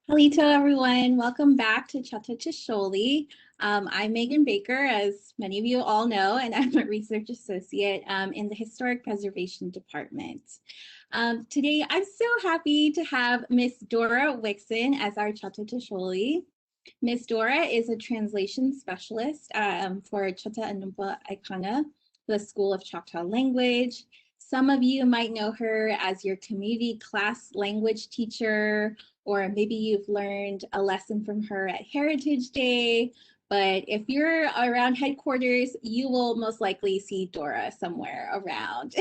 Halito, everyone. Welcome back to Chahta. I'm Megan Baker, as many of you all know, and I'm a research associate in the Historic Preservation Department. Today, I'm so happy to have Miss Dora Wickson as our Chahta. Miss Dora is a translation specialist for Chahta Anumpa Aikana, the School of Choctaw Language. Some of you might know her as your community class language teacher, or maybe you've learned a lesson from her at Heritage Day. But if you're around headquarters, you will most likely see Dora somewhere around.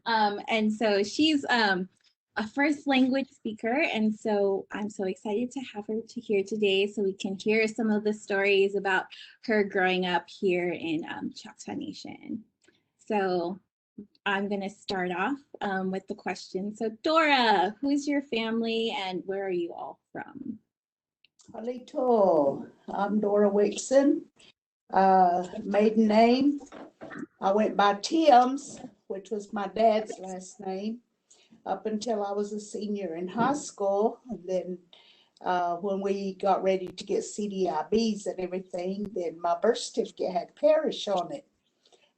And so she's a first language speaker. And so I'm so excited to have her here today so we can hear some of the stories about her growing up here in Choctaw Nation. So I'm going to start off with the question. So Dora, who's your family and where are you all from? Halito, I'm Dora Wickson. Maiden name, I went by Timms, which was my dad's last name, up until I was a senior in high school. And then when we got ready to get CDIBs and everything, then my birth certificate had Parish on it.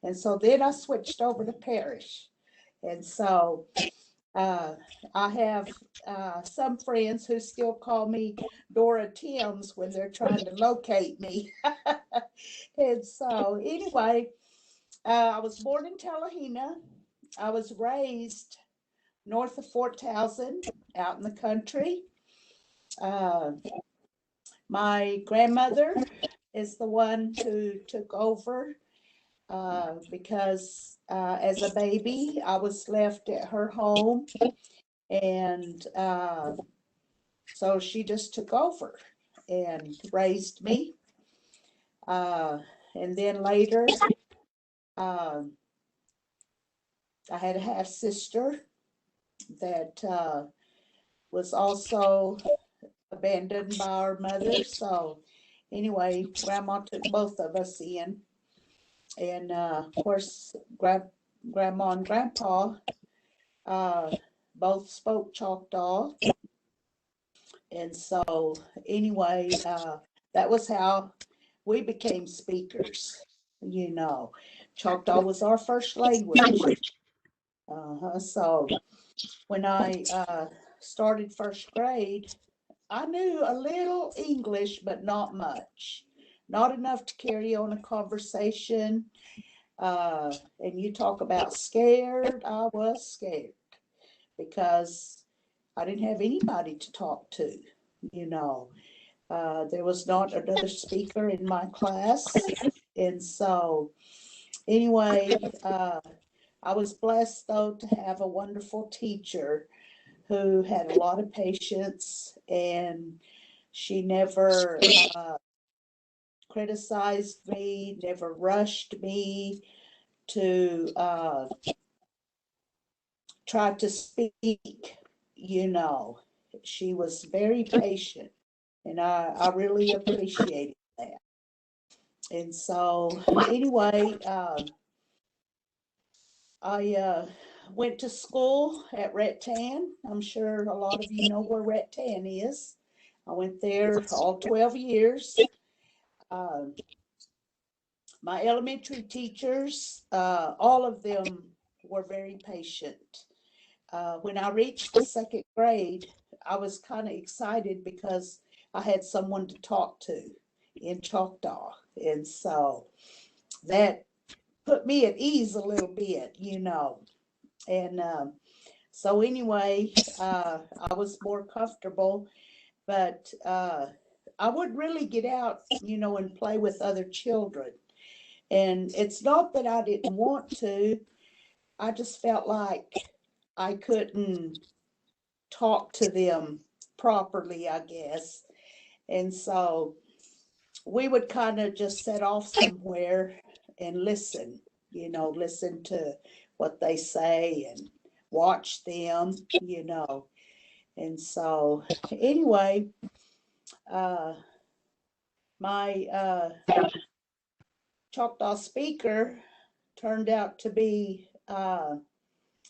And so then I switched over to Parish. And so I have some friends who still call me Dora Timms when they're trying to locate me. And so anyway, I was born in Tallahena. I was raised north of Fort Townsend, out in the country. Uh, my grandmother is the one who took over because as a baby, I was left at her home. And so she just took over and raised me. And then later, I had a half sister that was also abandoned by our mother. So anyway, Grandma took both of us in. And of course, Grandma and Grandpa both spoke Choctaw. And so anyway, that was how we became speakers. Choctaw was our first language. So when I started first grade, I knew a little English, but not much. Not enough to carry on a conversation. And you talk about scared, I was scared because I didn't have anybody to talk to, you know. There was not another speaker in my class. And so anyway, I was blessed though to have a wonderful teacher who had a lot of patience, and she never criticized me, never rushed me to try to speak, you know. She was very patient, and I really appreciated that. And so anyway, I went to school at Rattan. I'm sure a lot of you know where Rattan is. I went there all 12 years. My elementary teachers, all of them were very patient. When I reached the second grade, I was kind of excited because I had someone to talk to in Choctaw. And so that put me at ease a little bit, you know. And so anyway, I was more comfortable, but I would really get out, you know, and play with other children. And it's not that I didn't want to, I just felt like I couldn't talk to them properly, I guess. And so we would kind of just set off somewhere and listen, you know, listen to what they say and watch them, you know. And so anyway, my Choctaw speaker turned out to be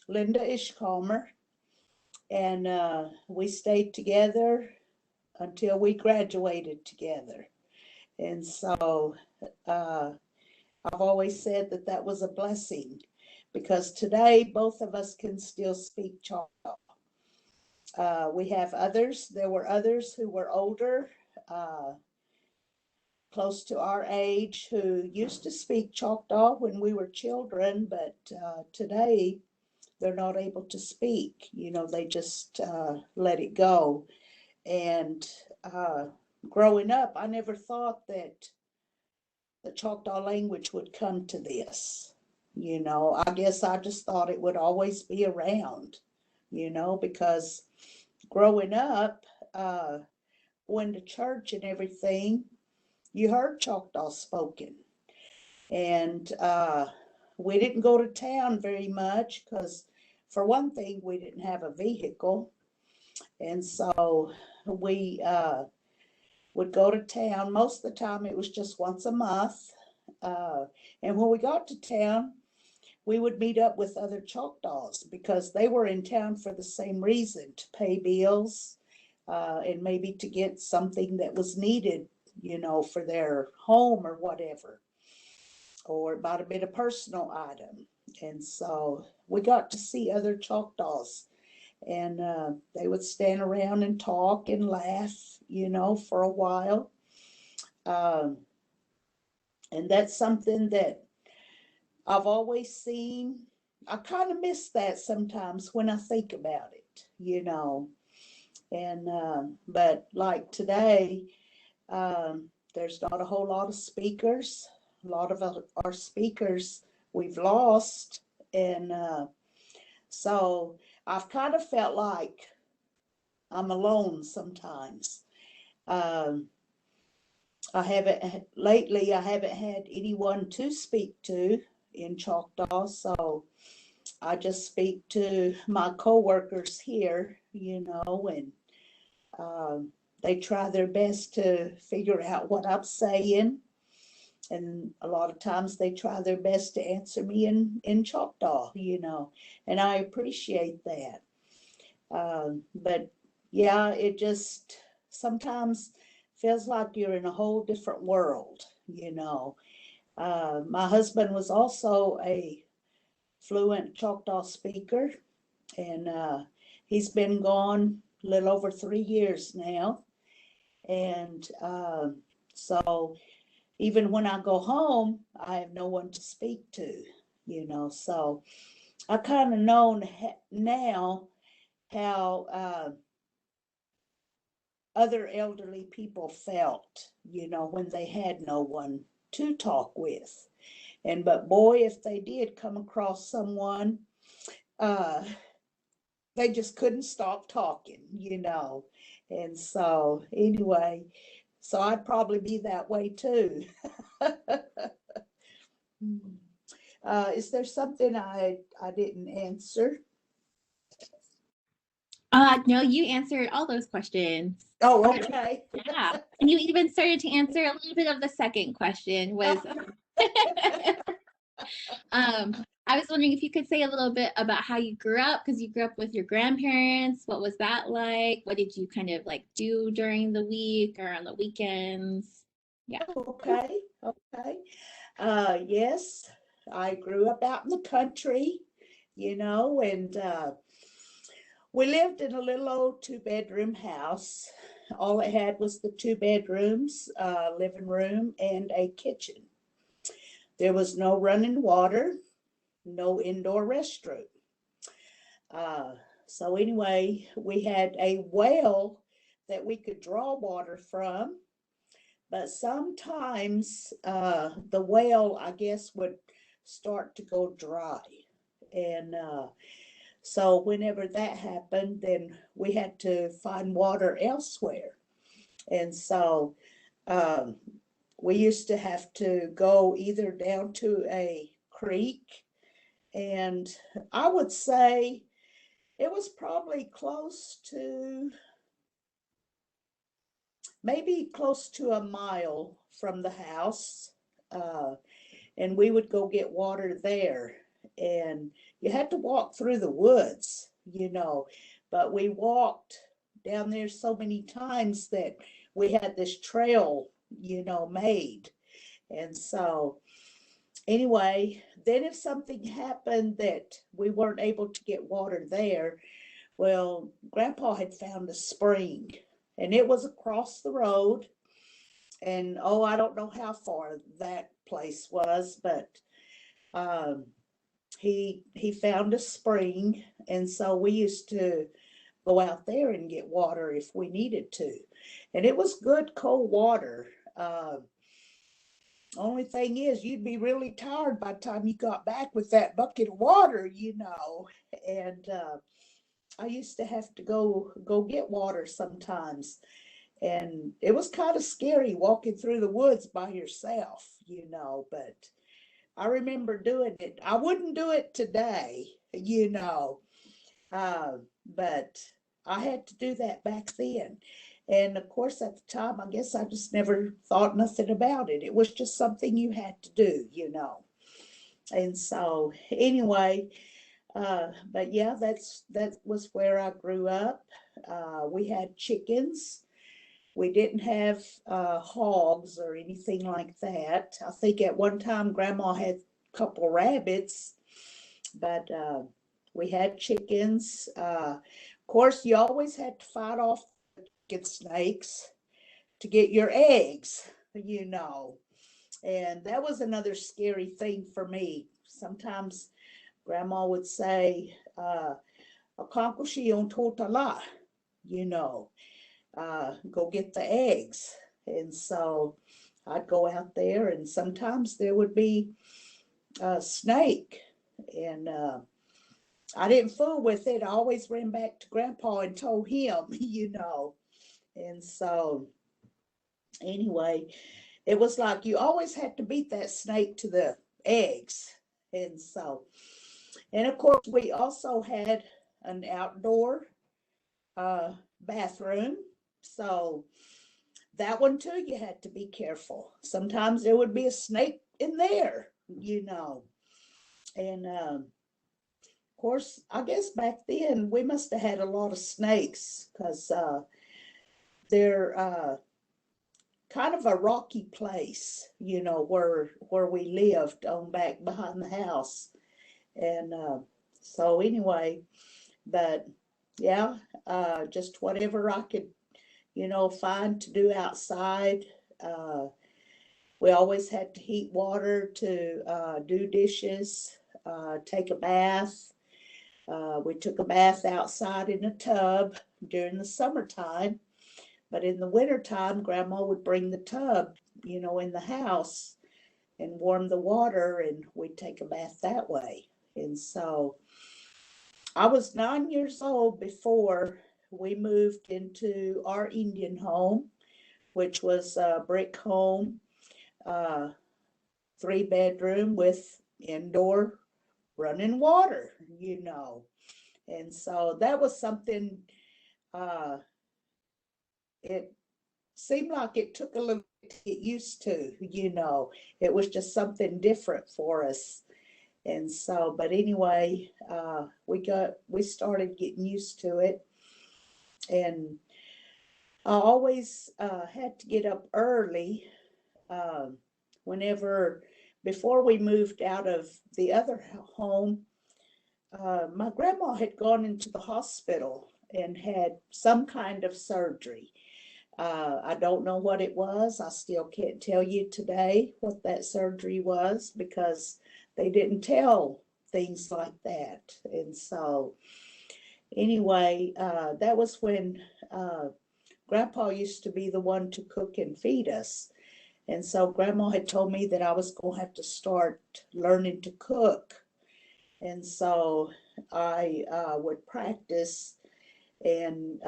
Linda Ishkalmer. And we stayed together until we graduated together. And so I've always said that that was a blessing, because today both of us can still speak Choctaw. We have others. There were others who were older, uh, close to our age, who used to speak Choctaw when we were children, but today they're not able to speak. You know, they just let it go. And growing up, I never thought that the Choctaw language would come to this. You know, I guess I just thought it would always be around, you know, because growing up, going to church and everything, you heard Choctaw spoken. And we didn't go to town very much because, for one thing, we didn't have a vehicle. And so we would go to town. Most of the time, it was just once a month. Uh, and when we got to town, we would meet up with other Choctaws because they were in town for the same reason, to pay bills and maybe to get something that was needed, you know, for their home or whatever, or it might have been a personal item. And so we got to see other Choctaws, and they would stand around and talk and laugh, you know, for a while. Um, and that's something that I've always seen. I kind of miss that sometimes when I think about it, you know. And but like today, there's not a whole lot of speakers. A lot of our speakers we've lost, and so I've kind of felt like I'm alone sometimes. Um, I haven't lately. I haven't had anyone to speak to in Choctaw, so I just speak to my coworkers here, you know, and they try their best to figure out what I'm saying. And a lot of times they try their best to answer me in Choctaw, you know, and I appreciate that. But yeah, it just sometimes feels like you're in a whole different world, you know. My husband was also a fluent Choctaw speaker, and he's been gone a little over 3 years now. And so even when I go home, I have no one to speak to, you know. So I kind of know now how other elderly people felt, you know, when they had no one to talk with. And but boy, if they did come across someone, uh, they just couldn't stop talking, you know. And so anyway, so I'd probably be that way too. Is there something I didn't answer? No, you answered all those questions. Oh, okay. Yeah. And you even started to answer a little bit of the second question was I was wondering if you could say a little bit about how you grew up, because you grew up with your grandparents. What was that like? What did you kind of like do during the week or on the weekends? Yeah. Okay, okay. Yes, I grew up out in the country, you know, and we lived in a little old 2-bedroom house. All it had was the 2 bedrooms, living room, and a kitchen. There was no running water, no indoor restroom. Uh, so anyway, we had a well that we could draw water from, but sometimes the well, I guess, would start to go dry. And so whenever that happened, then we had to find water elsewhere. And so um, we used to have to go either down to a creek, and I would say it was probably close to, maybe close to a mile from the house. Uh, and we would go get water there. And you had to walk through the woods, you know, but we walked down there so many times that we had this trail, made. And so anyway, then if something happened that we weren't able to get water there, well, Grandpa had found a spring, and it was across the road. And oh, I don't know how far that place was, but um, he found a spring, and so we used to go out there and get water if we needed to. And it was good cold water. Only thing is, you'd be really tired by the time you got back with that bucket of water. And I used to have to go get water sometimes, and it was kind of scary walking through the woods by yourself. But I remember doing it. I wouldn't do it today, uh, but I had to do that back then. And of course, at the time, I guess I just never thought nothing about it. It was just something you had to do. And so anyway, but yeah, that was where I grew up. We had chickens. We didn't have hogs or anything like that. I think at one time Grandma had a couple rabbits, but we had chickens. Of course, you always had to fight off chicken snakes to get your eggs. And that was another scary thing for me. Sometimes Grandma would say, "Akankushi on totala," you know, go get the eggs. And so I'd go out there, and sometimes there would be a snake, and I didn't fool with it. I always ran back to Grandpa and told him. And so anyway, it was like you always had to beat that snake to the eggs. And so, and of course, we also had an outdoor bathroom. So that one too, you had to be careful. Sometimes there would be a snake in there. And of course, I guess back then we must have had a lot of snakes, because they're kind of a rocky place, where we lived on back behind the house. And so anyway, but yeah, just whatever I could, find to do outside. We always had to heat water to do dishes, take a bath. We took a bath outside in a tub during the summertime, but in the wintertime, Grandma would bring the tub, in the house and warm the water, and we'd take a bath that way. And so I was 9 years old before we moved into our Indian home, which was a brick home, 3-bedroom with indoor running water. And so that was something, it seemed like it took a little bit to get used to. It was just something different for us. And so, but anyway, we started getting used to it. And I always had to get up early before we moved out of the other home. My grandma had gone into the hospital and had some kind of surgery. I don't know what it was. I still can't tell you today what that surgery was, because they didn't tell things like that. And so anyway, that was when Grandpa used to be the one to cook and feed us. And so Grandma had told me that I was going to have to start learning to cook. And so I would practice. And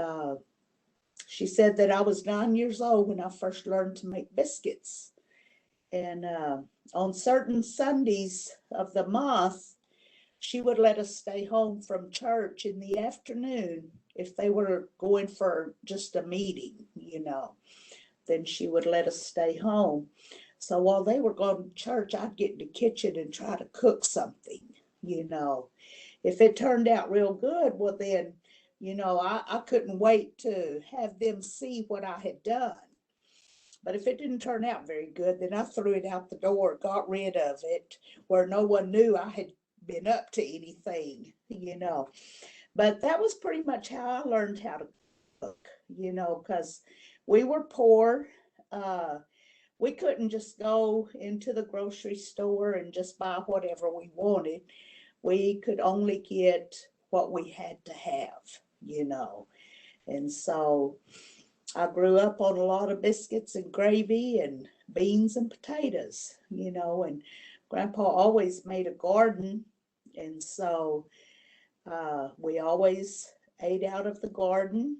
she said that I was 9 years old when I first learned to make biscuits. And on certain Sundays of the month, she would let us stay home from church in the afternoon if they were going for just a meeting. Then she would let us stay home. So while they were going to church, I'd get in the kitchen and try to cook something. If it turned out real good, well then, I couldn't wait to have them see what I had done. But if it didn't turn out very good, then I threw it out the door, got rid of it, where no one knew I had been up to anything. But that was pretty much how I learned how to cook, because we were poor. Uh, we couldn't just go into the grocery store and just buy whatever we wanted. We could only get what we had to have. And so I grew up on a lot of biscuits and gravy and beans and potatoes, and Grandpa always made a garden. And so we always ate out of the garden.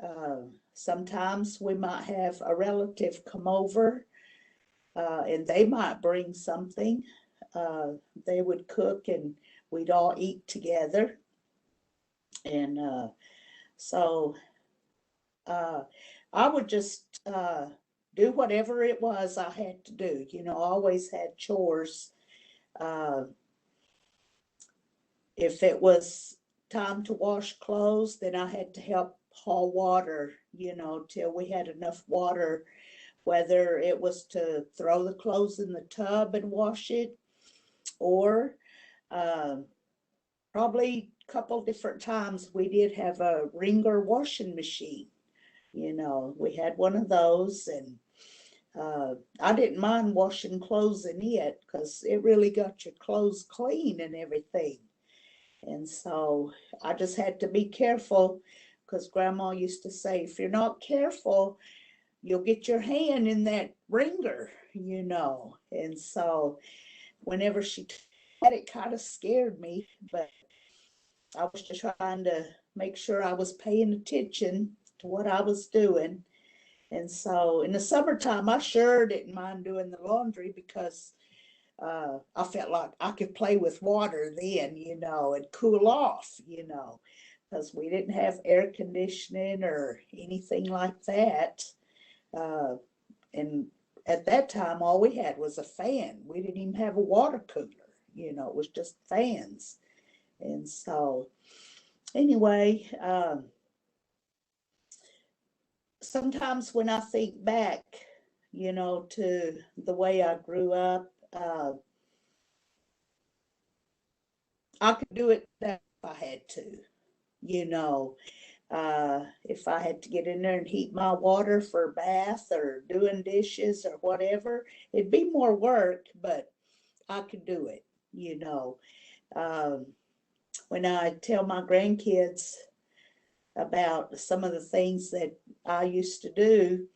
Uh, Sometimes we might have a relative come over and they might bring something. Uh, they would cook and we'd all eat together. And so uh, I would just do whatever it was I had to do. I always had chores. Uh, if it was time to wash clothes, then I had to help haul water, till we had enough water, whether it was to throw the clothes in the tub and wash it, or uh, probably a couple different times we did have a Ringer washing machine. We had one of those, and I didn't mind washing clothes in it because it really got your clothes clean and everything. And so I just had to be careful because Grandma used to say, if you're not careful, you'll get your hand in that ringer. And so whenever she had it, kind of scared me, but I was just trying to make sure I was paying attention to what I was doing. And so in the summertime, I sure didn't mind doing the laundry because I felt like I could play with water then, and cool off, because we didn't have air conditioning or anything like that. Uh, and at that time, all we had was a fan. We didn't even have a water cooler, it was just fans. And so, anyway, sometimes when I think back, to the way I grew up, I could do it if I had to. If I had to get in there and heat my water for a bath or doing dishes or whatever, it'd be more work, but I could do it. Um, when I tell my grandkids about some of the things that I used to do,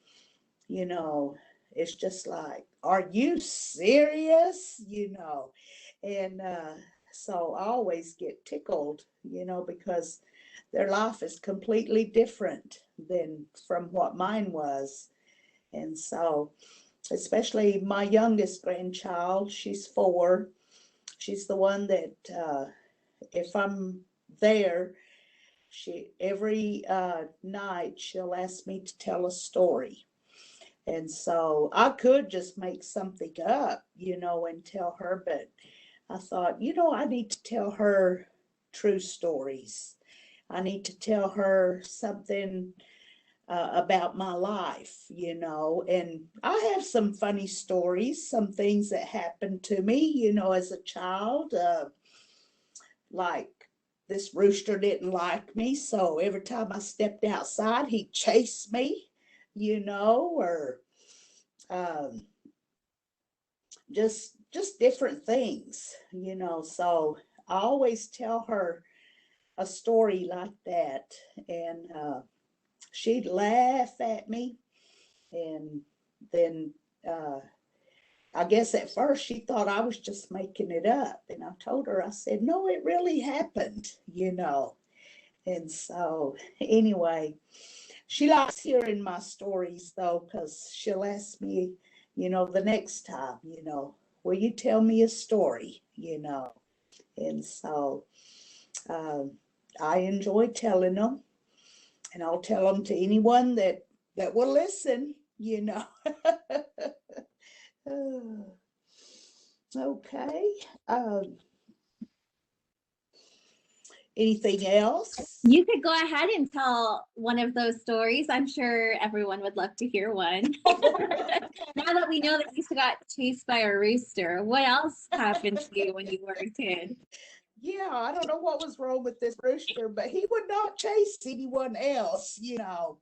you know, it's just like, are you serious? And so I always get tickled, because their life is completely different than from what mine was. And so, especially my youngest grandchild, she's 4. She's the one that, if I'm there, she every night she'll ask me to tell a story. And so I could just make something up, and tell her, but I thought, I need to tell her true stories. I need to tell her something about my life, and I have some funny stories, some things that happened to me, as a child. Like this rooster didn't like me, so every time I stepped outside, he'd chase me, or um, just different things. So I always tell her a story like that, and she'd laugh at me, and then I guess at first she thought I was just making it up, and I told her, I said, no, it really happened. And so anyway, she likes hearing my stories though, because she'll ask me, the next time, will you tell me a story? And so um, I enjoy telling them, and I'll tell them to anyone that will listen. Okay. Um, Anything else? You could go ahead and tell one of those stories. I'm sure everyone would love to hear one. Now that we know that you got chased by a rooster, what else happened to you when you were a kid? Yeah, I don't know what was wrong with this rooster, but he would not chase anyone else, you know.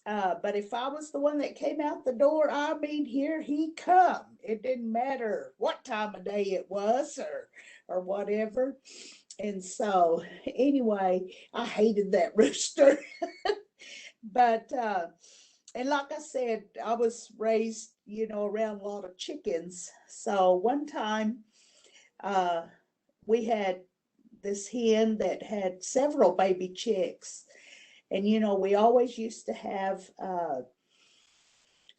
But if I was the one that came out the door, I mean, here he come. It didn't matter what time of day it was or whatever. And so anyway, I hated that rooster. But and like I said, I was raised, you know, around a lot of chickens. So one time uh we had this hen that had several baby chicks. And you know, we always used to have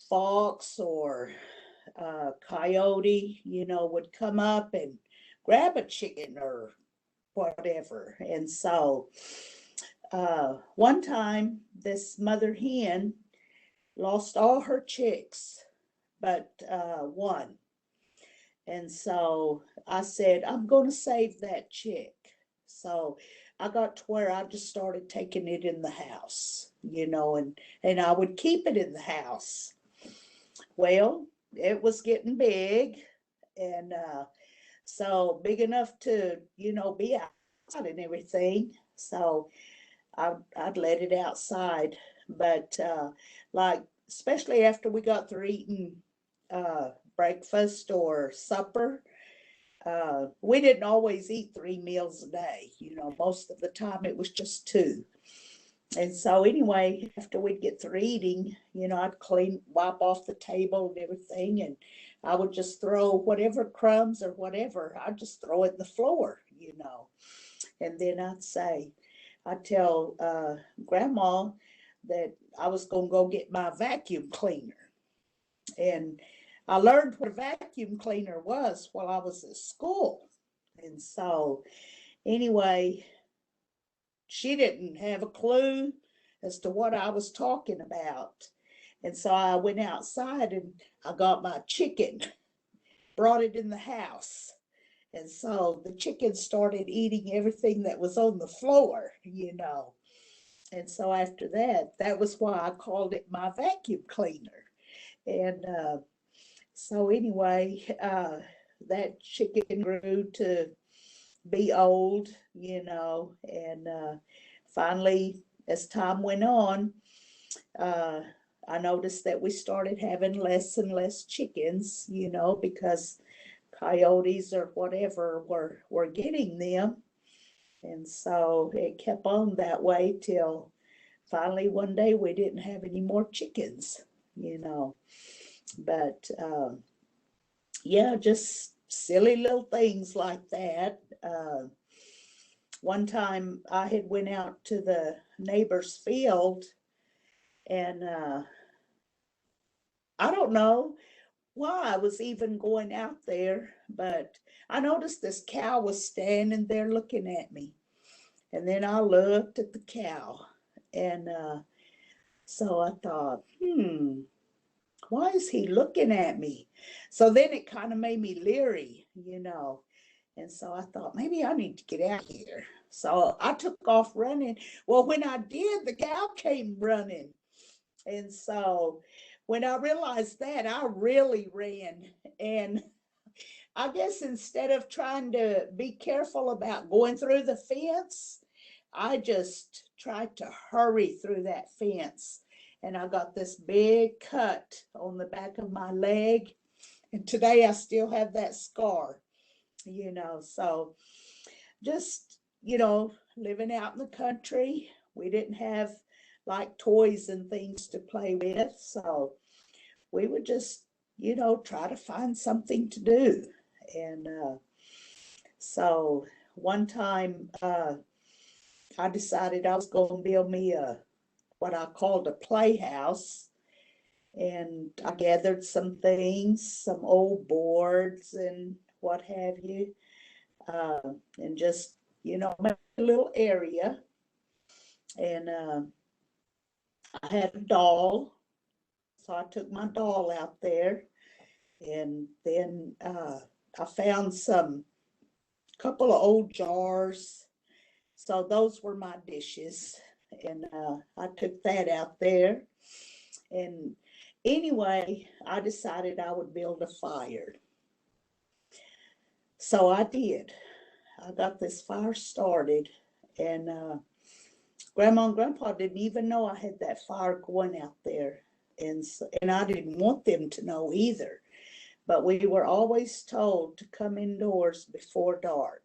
fox or coyote, you know, would come up and grab a chicken or whatever. And so one time, this mother hen lost all her chicks but one. And so I said, I'm going to save that chick. So I got to where I just started taking it in the house, you know, and I would keep it in the house. Well, it was getting big, and so big enough to, you know, be outside and everything. So I'd let it outside. But like, especially after we got through eating breakfast or supper, we didn't always eat 3 meals a day. You know, most of the time it was just two. And so anyway, after we'd get through eating, you know, I'd wipe off the table and everything, and I would just throw whatever crumbs or whatever, I'd just throw it in the floor, you know. And then I'd tell Grandma that I was going to go get my vacuum cleaner. And I learned what a vacuum cleaner was while I was at school. And so anyway, she didn't have a clue as to what I was talking about. And so I went outside and I got my chicken, brought it in the house. And so the chicken started eating everything that was on the floor, you know. And so after that, that was why I called it my vacuum cleaner. And so anyway, that chicken grew to be old, you know, and finally, as time went on, uh, I noticed that we started having less and less chickens, you know, because coyotes or whatever were getting them. And so it kept on that way till finally one day we didn't have any more chickens, you know. But yeah, just silly little things like that. One time I had went out to the neighbor's field, and I don't know why I was even going out there, but I noticed this cow was standing there looking at me. And then I looked at the cow, and so I thought, why is he looking at me? So then it kind of made me leery, you know. And so I thought, maybe I need to get out of here. So I took off running. Well, when I did, the cow came running. And so when I realized that, I really ran. And I guess instead of trying to be careful about going through the fence, I just tried to hurry through that fence. And I got this big cut on the back of my leg. And today I still have that scar, you know. So just, you know, living out in the country, we didn't have like toys and things to play with. So we would just, you know, try to find something to do. And so one time I decided I was going to build me what I called a playhouse. And I gathered some things, some old boards and what have you, and just, you know, made a little area. And I had a doll, so I took my doll out there. And then I found some couple of old jars, So those were my dishes. And I took that out there. And anyway, I decided I would build a fire. So I did. I got this fire started, and Grandma and Grandpa didn't even know I had that fire going out there. And I didn't want them to know either. But we were always told to come indoors before dark.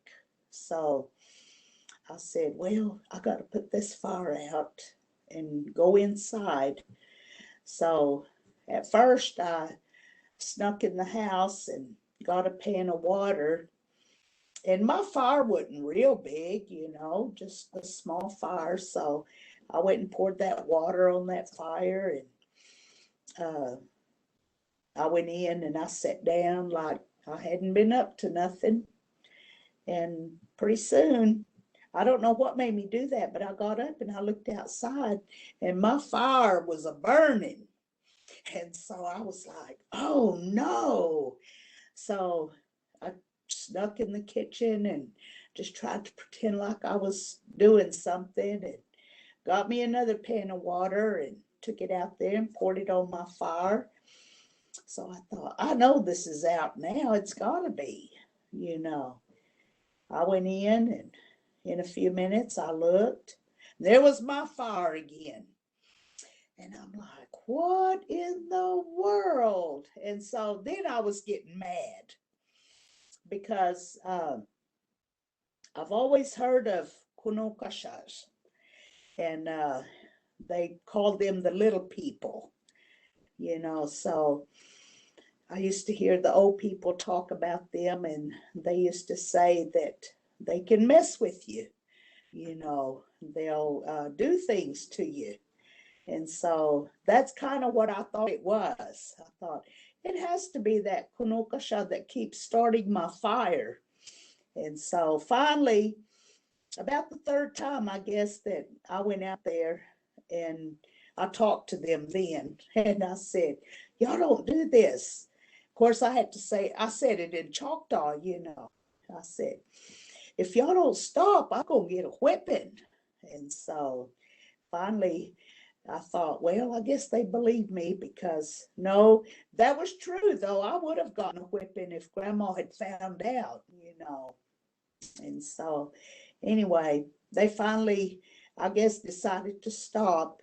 So I said, well, I got to put this fire out and go inside. So at first I snuck in the house and got a pan of water. And my fire wasn't real big, just a small fire. So I went and poured that water on that fire, and I went in and I sat down like I hadn't been up to nothing. And pretty soon, I don't know what made me do that, but I got up and I looked outside and my fire was a burning. And so I was like, oh no. So I snuck in the kitchen and just tried to pretend like I was doing something, and got me another pan of water and took it out there and poured it on my fire. So I thought, I know this is out now. It's got to be, you know. I went in, and in a few minutes I looked. There was my fire again. And I'm like, what in the world? And so then I was getting mad because I've always heard of kunokashas, and they called them the little people, so I used to hear the old people talk about them, and they used to say that they can mess with you, they'll do things to you. And so that's kind of what I thought it was. I thought it has to be that kunokasha that keeps starting my fire. And so finally, about the third time, I guess, that I went out there and I talked to them then. And I said, y'all don't do this. Of course, I said it in Choctaw, I said, if y'all don't stop, I'm going to get a whipping. And so finally, I thought, well, I guess they believed me, because no, that was true, though. I would have gotten a whipping if Grandma had found out. And so anyway, they finally, I guess, decided to stop.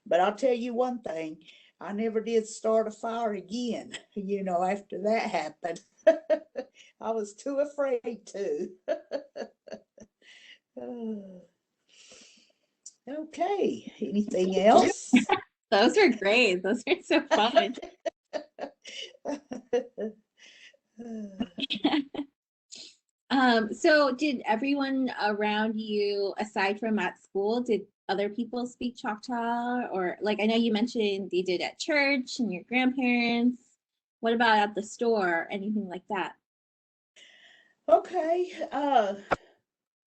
But I'll tell you one thing, I never did start a fire again, after that happened. I was too afraid to. Okay, anything else? Those are great. Those are so fun. So did everyone around you, aside from at school, did other people speak Choctaw? Or like, I know you mentioned they did at church and your grandparents. What about at the store? Anything like that? Okay, I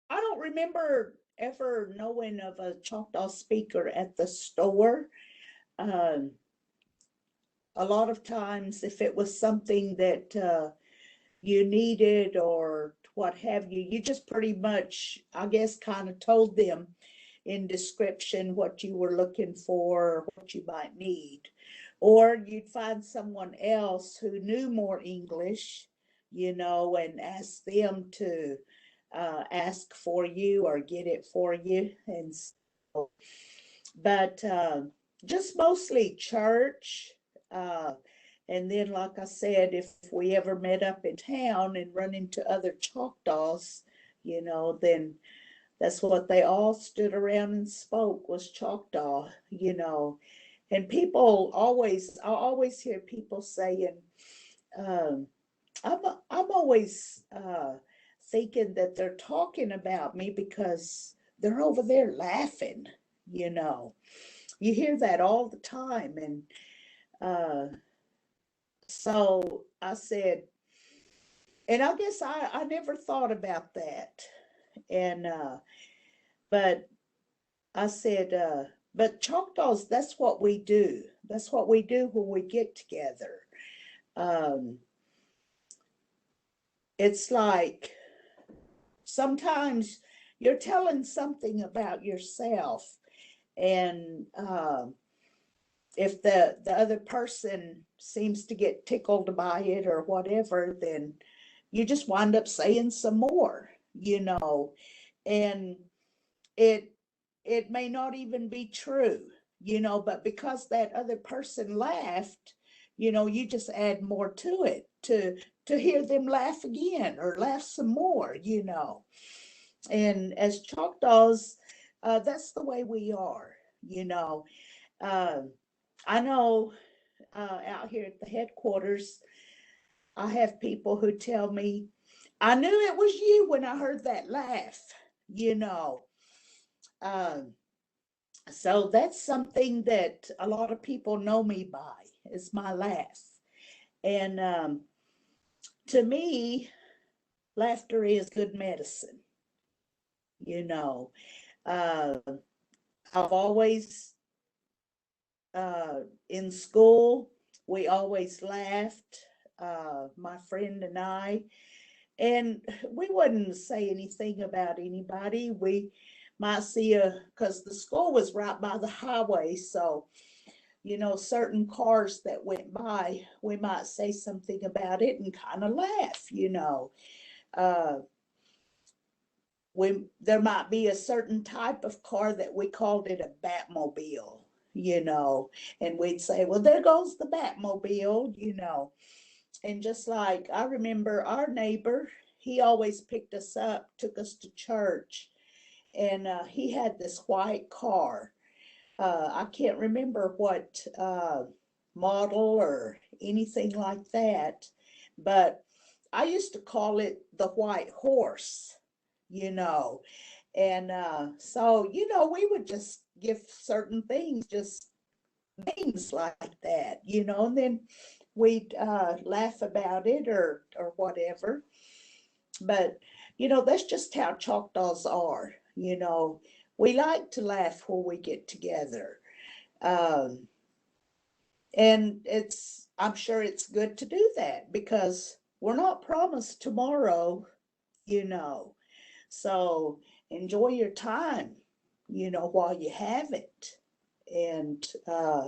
don't remember ever knowing of a Choctaw speaker at the store. Um, a lot of times, if it was something that you needed or what have you, you just pretty much, I guess, kind of told them in description what you were looking for, what you might need. Or you'd find someone else who knew more English, and ask them to ask for you or get it for you. And so, but just mostly church. Uh, and then, like I said, if we ever met up in town and run into other Choctaws, then that's what they all stood around and spoke, was Choctaw. And I always hear people saying, um, I'm always thinking that they're talking about me because they're over there laughing, you know. You hear that all the time. And so I said, and I guess I never thought about that. And but I said, but Choctaws, that's what we do. That's what we do when we get together. Um, it's like sometimes you're telling something about yourself. And if the other person seems to get tickled by it or whatever, then you just wind up saying some more, and it it may not even be true, but because that other person laughed, you just add more to it to hear them laugh again or laugh some more. And as Choctaws, that's the way we are. you know uh, I know, out here at the headquarters, I have people who tell me, I knew it was you when I heard that laugh. you know um, so that's something that a lot of people know me by, is my laugh. And to me, laughter is good medicine. you know uh, I've always, in school, we always laughed, my friend and I, and we wouldn't say anything about anybody. We might see because the school was right by the highway, so certain cars that went by, we might say something about it and kind of laugh. Uh, there might be a certain type of car that we called it a Batmobile, and we'd say, well, there goes the Batmobile. And just like, I remember our neighbor, he always picked us up, took us to church, and he had this white car. I can't remember what model or anything like that, but I used to call it the white horse, you know. And so, we would just give certain things just names like that, and then we'd laugh about it or whatever. But, that's just how Choctaws are. We like to laugh when we get together. Um, and I'm sure it's good to do that because we're not promised tomorrow, you know. So enjoy your time, while you have it, and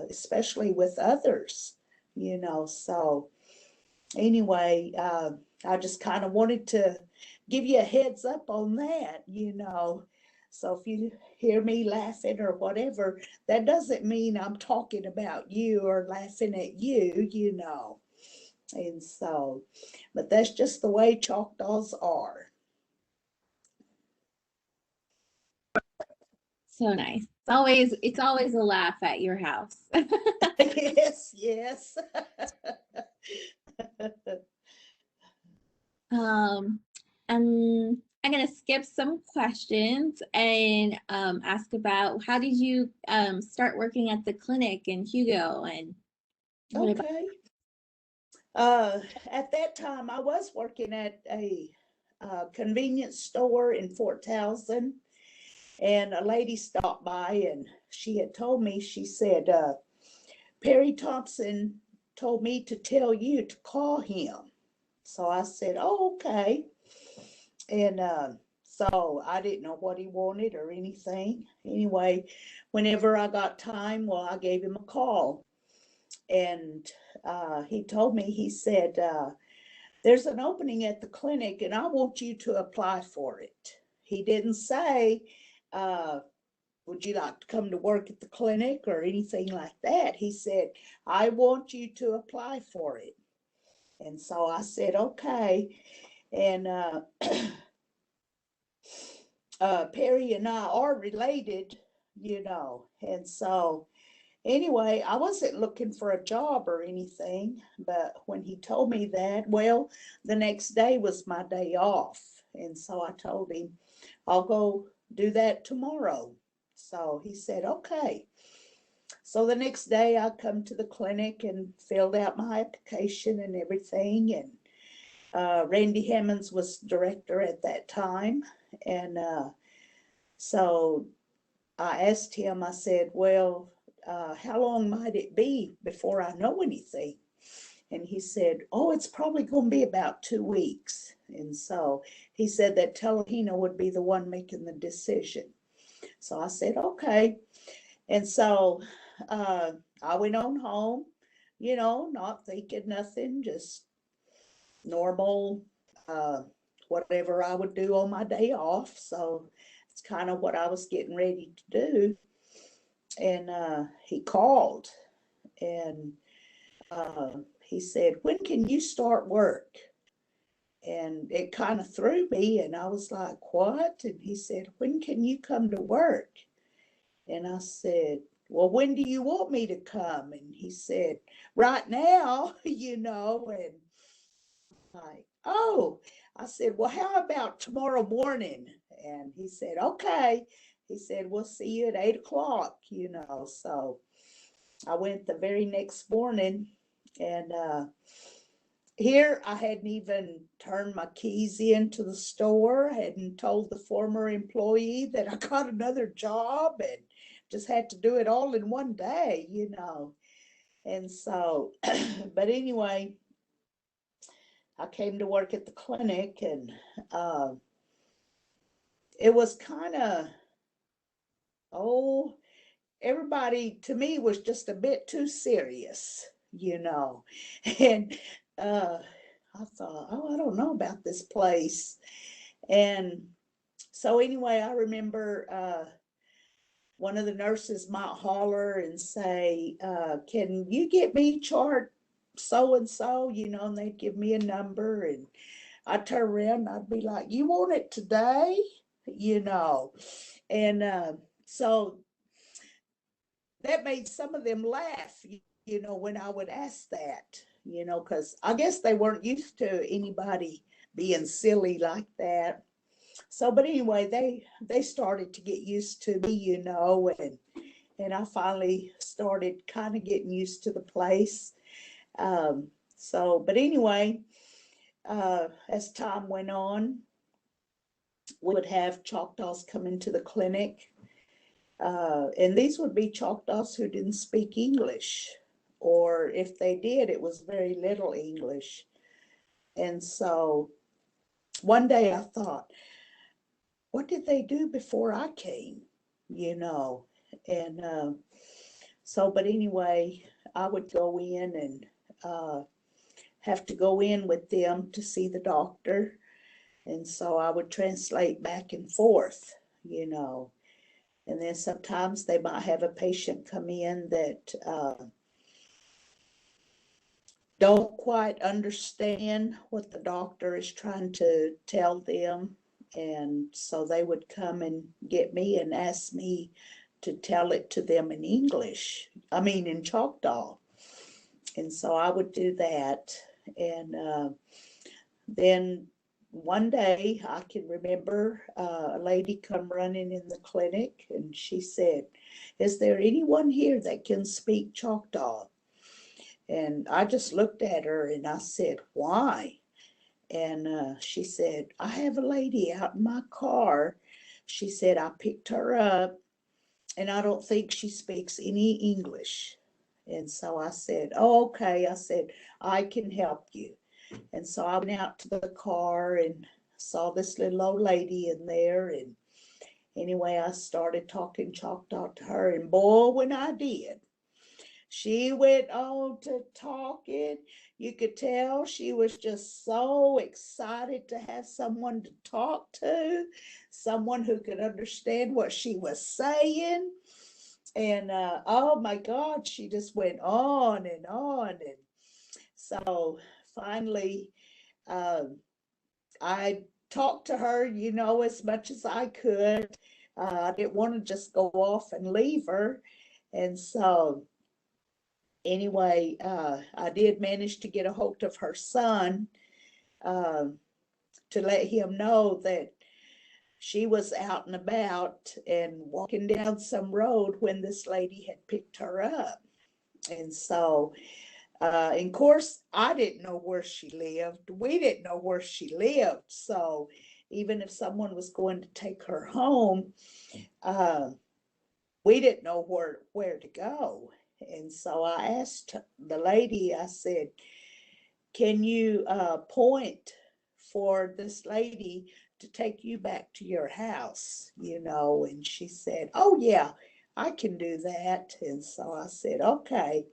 especially with others, So anyway, I just kind of wanted to give you a heads up on that. So if you hear me laughing or whatever, that doesn't mean I'm talking about you or laughing at you. And so, but that's just the way Choctaws are. So nice. It's always a laugh at your house. Yes, yes. Um, and I'm gonna skip some questions and ask about how did you start working at the clinic in Hugo and what about? Okay. At that time, I was working at a convenience store in Fort Townsend, and a lady stopped by and she had told me, she said, Perry Thompson told me to tell you to call him. So I said, oh, okay. And so I didn't know what he wanted or anything. Anyway, whenever I got time, well, I gave him a call. And he told me, he said, there's an opening at the clinic and I want you to apply for it. He didn't say, uh, would you like to come to work at the clinic or anything like that? He said, I want you to apply for it. And so I said, okay. And Perry and I are related, and so anyway, I wasn't looking for a job or anything, but when he told me that, well, the next day was my day off. And so I told him, I'll go do that tomorrow. So he said, okay. So the next day I come to the clinic and filled out my application and everything. And Randy Hammonds was director at that time. And so I asked him, I said, well, how long might it be before I know anything? And he said, oh, it's probably going to be about 2 weeks. And so he said that Telehina would be the one making the decision. So I said, okay. And so I went on home, not thinking nothing, just normal, uh, whatever I would do on my day off. So it's kind of what I was getting ready to do. And he called and he said, when can you start work? And it kind of threw me, and I was like, what? And he said, when can you come to work? And I said, well, when do you want me to come? And he said, right now, and like, oh, I said, well, how about tomorrow morning? And he said, okay. He said, we'll see you at 8 o'clock, So I went the very next morning, and here I hadn't even turned my keys into the store, hadn't told the former employee that I got another job, and just had to do it all in one day, And so, but anyway, I came to work at the clinic, and it was kind of, oh, everybody to me was just a bit too serious, And I thought, oh, I don't know about this place. And so anyway, I remember one of the nurses might holler and say, can you get me chart so and so, and they'd give me a number, and I'd turn around and I'd be like, you want it today? And so that made some of them laugh, when I would ask that, because I guess they weren't used to anybody being silly like that. So, but anyway, they started to get used to me, and I finally started kind of getting used to the place. So, but anyway, as time went on, we would have Choctaws come into the clinic. And these would be Choctaws who didn't speak English, or if they did, it was very little English. And so one day I thought, what did they do before I came? And so, but anyway, I would go in and have to go in with them to see the doctor. And so I would translate back and forth, And then sometimes they might have a patient come in that don't quite understand what the doctor is trying to tell them. And so they would come and get me and ask me to tell it to them in English, in Choctaw. And so I would do that. And then one day I can remember a lady come running in the clinic, and she said, is there anyone here that can speak Choctaw? And I just looked at her and I said, why? And she said, I have a lady out in my car. She said, I picked her up and I don't think she speaks any English. And so I said, oh, okay. I said, I can help you. And so I went out to the car and saw this little old lady in there. And anyway, I started talking Choctaw to her. And boy, when I did, she went on to talking. You could tell she was just so excited to have someone to talk to, someone who could understand what she was saying. And oh my God, she just went on and on. And so finally, I talked to her, as much as I could. I didn't want to just go off and leave her. And so anyway, I did manage to get a hold of her son to let him know that she was out and about and walking down some road when this lady had picked her up. And so, and of course, I didn't know where she lived. We didn't know where she lived. So even if someone was going to take her home, we didn't know where to go. And so I asked the lady, I said, can you point for this lady to take you back to your house, you know. And she said, oh, yeah, I can do that. And so I said, okay.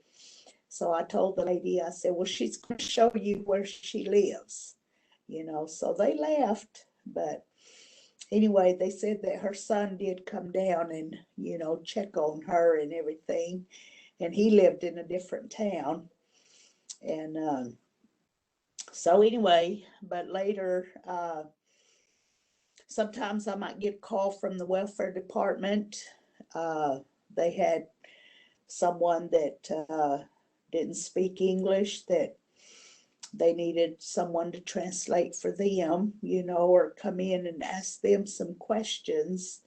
So I told the lady, I said, well, she's going to show you where she lives, you know. So they left. But anyway, they said that her son did come down and, you know, check on her and everything. And he lived in a different town. And so anyway, but later, sometimes I might get a call from the welfare department. They had someone that didn't speak English, that they needed someone to translate for them, you know, or come in and ask them some questions.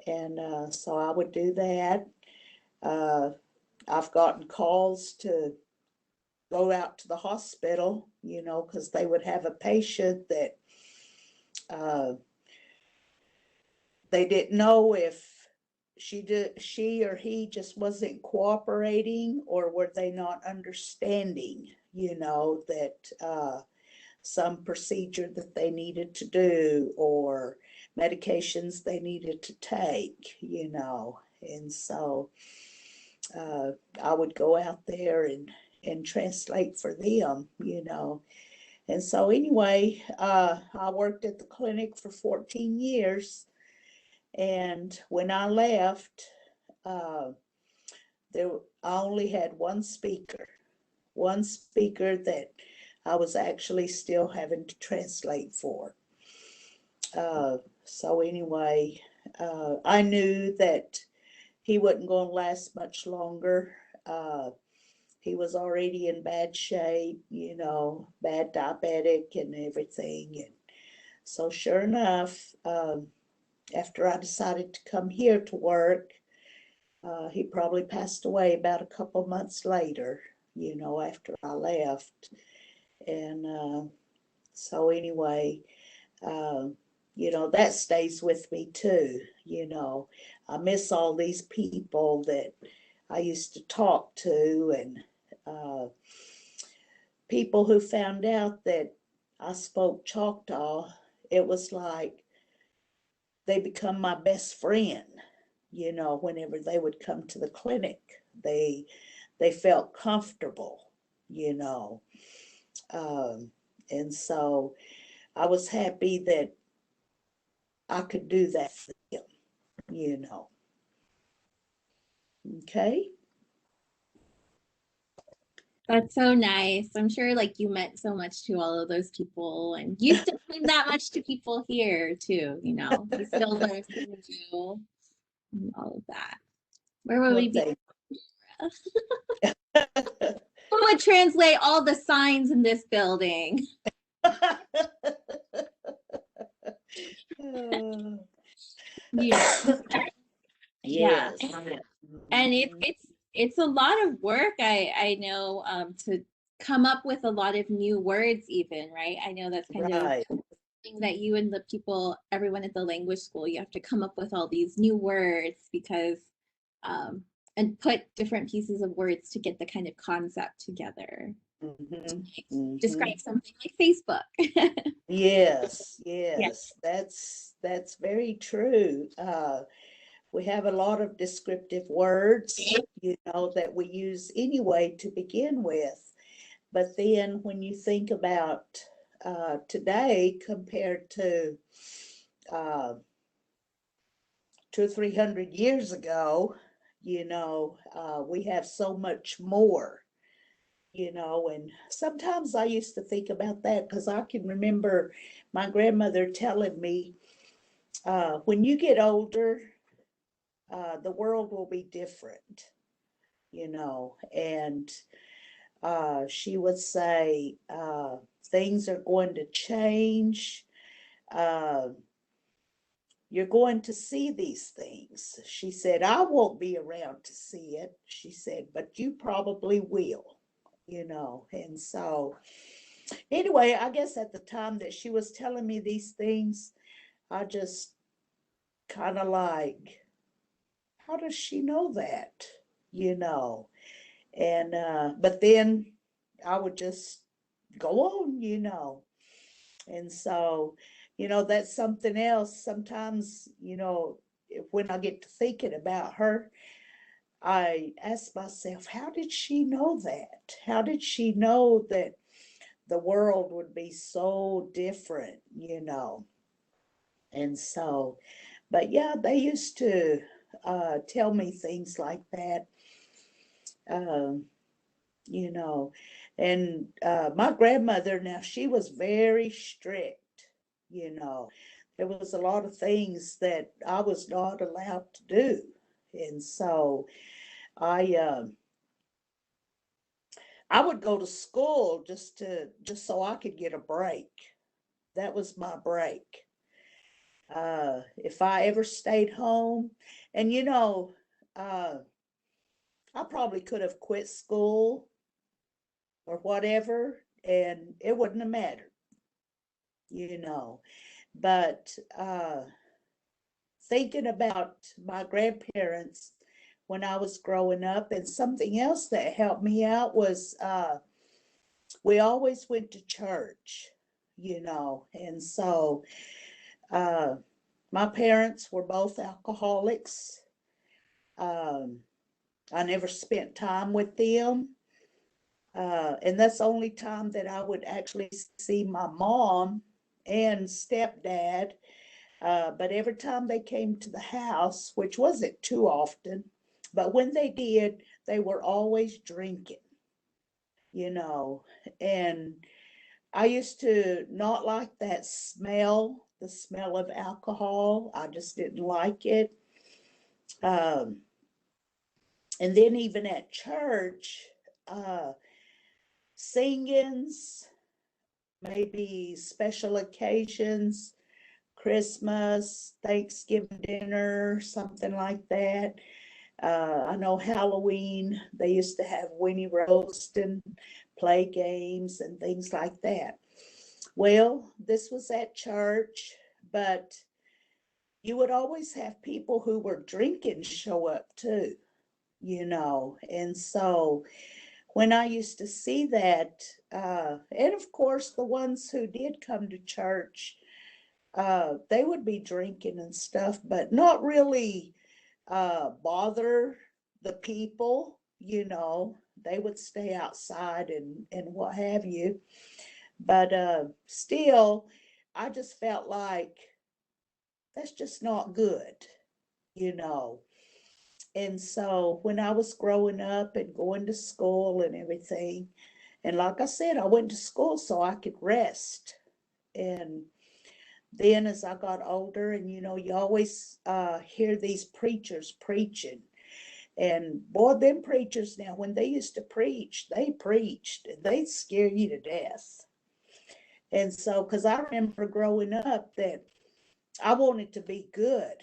And so I would do that. I've gotten calls to go out to the hospital, you know, because they would have a patient that uh, they didn't know if she or he just wasn't cooperating, or were they not understanding, you know, that some procedure that they needed to do, or medications they needed to take, you know. And so I would go out there and translate for them, you know. And so anyway, I worked at the clinic for 14 years. And when I left, uh, there I only had one speaker that I was actually still having to translate for. So anyway, I knew that he wasn't going to last much longer. He was already in bad shape, you know, bad diabetic and everything. And so sure enough, after I decided to come here to work, he probably passed away about a couple months later, you know, after I left. And so anyway, uh, you know, that stays with me too. You know, I miss all these people that I used to talk to, and people who found out that I spoke Choctaw. It was like they become my best friend. You know, whenever they would come to the clinic, they felt comfortable, you know. Um, and so I was happy that I could do that for them, you know. Okay. That's so nice. I'm sure like you meant so much to all of those people, and you still mean that much to people here too, you know. You still learn from you and all of that. Where would we Well, be? thank Who would translate all the signs in this building? Yeah. Yeah. Yes. And Mhm. it's a lot of work, I know, to come up with a lot of new words even, right? I know that's kind of Right. thing that you and the people, everyone at the language school, you have to come up with all these new words because um and put different pieces of words to get the kind of concept together. Mhm. Mhm. Describe something like Facebook. Yes, Yeah. yes, that's very true. We have a lot of descriptive words, you know, that we use anyway to begin with. But then when you think about today compared to uh, 200 or 300 years ago, you know, we have so much more, you know. And sometimes I used to think about that because I can remember my grandmother telling me, when you get older, the world will be different, you know. And she would say, things are going to change. Uh, you're going to see these things. She said, I won't be around to see it. She said, but you probably will, you know. And so, anyway, I guess at the time that she was telling me these things, I just kind of like, how does she know that? You know? And, but then I would just go on, you know. And so, that's something else. Sometimes, when I get to thinking about her, I ask myself, how did she know that? How did she know that the world would be so different? And so, but yeah, they used to tell me things like that, um, you know. And my grandmother, now she was very strict, you know. There was a lot of things that I was not allowed to do. And so I I would go to school just so I could get a break. That was my break. If I ever stayed home, and uh, I probably could have quit school or whatever, and it wouldn't have mattered, you know. But thinking about my grandparents when I was growing up, and something else that helped me out was we always went to church, and so uh, my parents were both alcoholics. Um, I never spent time with them. And that's the only time that I would actually see my mom and stepdad. But every time they came to the house, which wasn't too often, but when they did, they were always drinking. And I used to not like that smell, the smell of alcohol. I just didn't like it. Um, and then even at church, uh, singings, maybe special occasions, Christmas, Thanksgiving dinner, something like that. I know Halloween, they used to have Winnie roast and play games and things like that. Well, this was at church, but you would always have people who were drinking show up too. And so when I used to see that, and of course, the ones who did come to church, they would be drinking and stuff, but not really bother the people. They would stay outside and what have you. But still, I just felt like that's just not good. And so when I was growing up and going to school and everything, and like I said, I went to school so I could rest. And then as I got older, and you always hear these preachers preaching. And boy, them preachers now, when they used to preach, they preached and they'd scare you to death. And so, because I remember growing up that I wanted to be good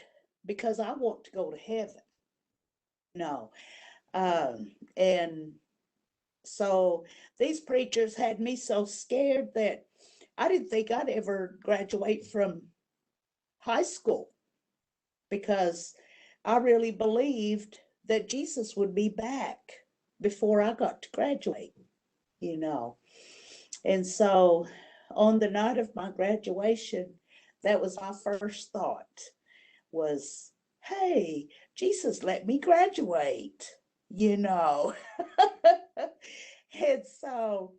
because I want to go to heaven. No. And so these preachers had me so scared that I didn't think I'd ever graduate from high school because I really believed that Jesus would be back before I got to graduate. And so on the night of my graduation, that was my first thought was, hey, Jesus let me graduate. And so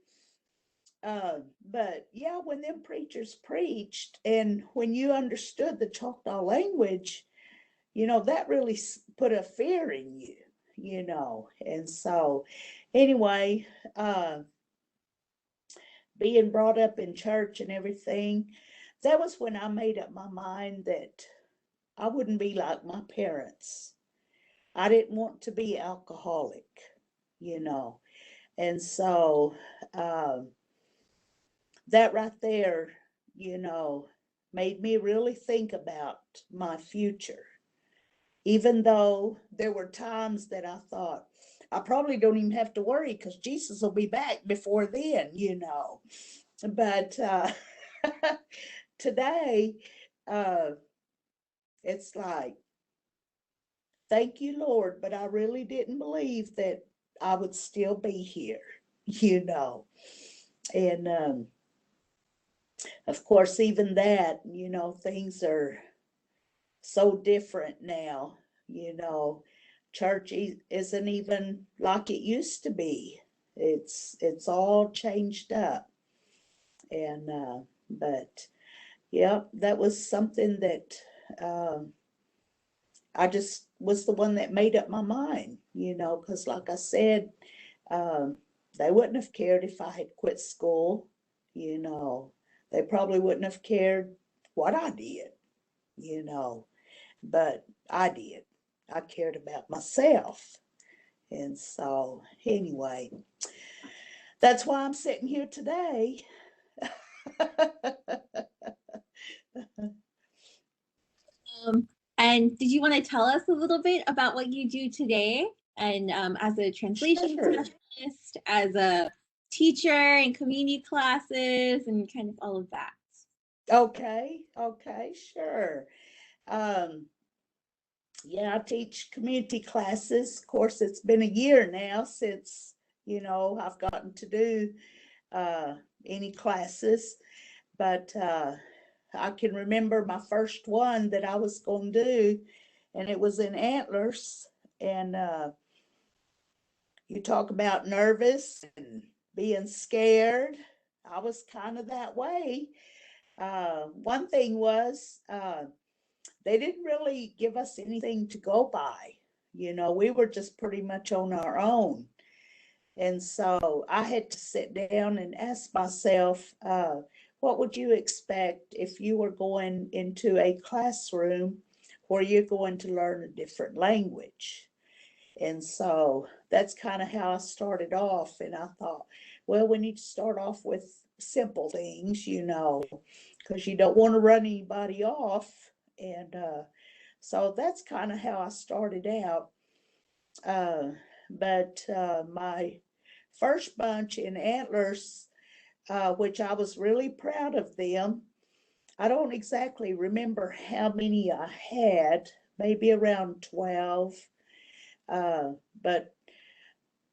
but yeah, when them preachers preached and when you understood the Choctaw language, that really put a fear in you. And so anyway, being brought up in church and everything, that was when I made up my mind that I wouldn't be like my parents. I didn't want to be alcoholic. And so that right there, made me really think about my future. Even though there were times that I thought, I probably don't even have to worry because Jesus will be back before then. But today, uh, it's like, thank you, Lord, but I really didn't believe that I would still be here, you know. And of course, even that, things are so different now. Church isn't even like it used to be. It's all changed up. And but yeah, that was something that I just was the one that made up my mind, because like I said, um, they wouldn't have cared if I had quit school, you know. They probably wouldn't have cared what I did, you know, but I did. I cared about myself. And so, anyway, that's why I'm sitting here today. Um, and did you want to tell us a little bit about what you do today and as a translation Sure. specialist, as a teacher in community classes, and kind of all of that? Okay, sure. Um, yeah, I teach community classes. Of course, it's been a year now since, I've gotten to do uh, any classes, but I can remember my first one that I was going to do, and it was in Antlers. And you talk about nervous and being scared. I was kind of that way. One thing was, they didn't really give us anything to go by. We were just pretty much on our own. And so I had to sit down and ask myself, what would you expect if you were going into a classroom where you're going to learn a different language? And so that's kind of how I started off. And I thought, well, we need to start off with simple things, because you don't want to run anybody off. And so that's kind of how I started out. But my first bunch in Antlers, which I was really proud of them, I don't exactly remember how many I had, maybe around 12. But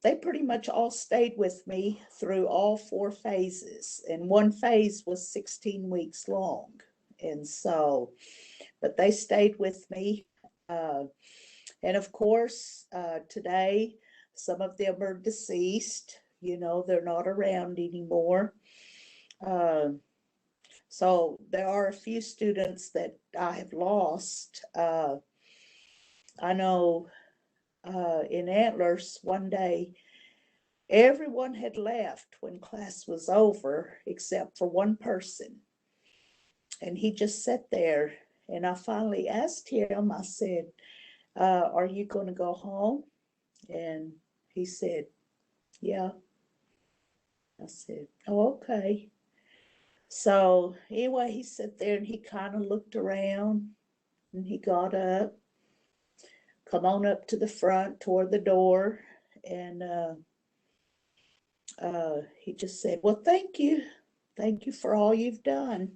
they pretty much all stayed with me through all 4 phases. And one phase was 16 weeks long. And so, but they stayed with me. And of course, today, some of them are deceased. They're not around anymore. Uh, so there are a few students that I have lost. I know in Antlers one day, everyone had left when class was over except for one person. And he just sat there. And I finally asked him, I said, are you going to go home? And he said, yeah. I said, oh, okay. So anyway, he sat there and he kind of looked around and he got up, come on up to the front toward the door, and he just said, well, thank you. Thank you for all you've done.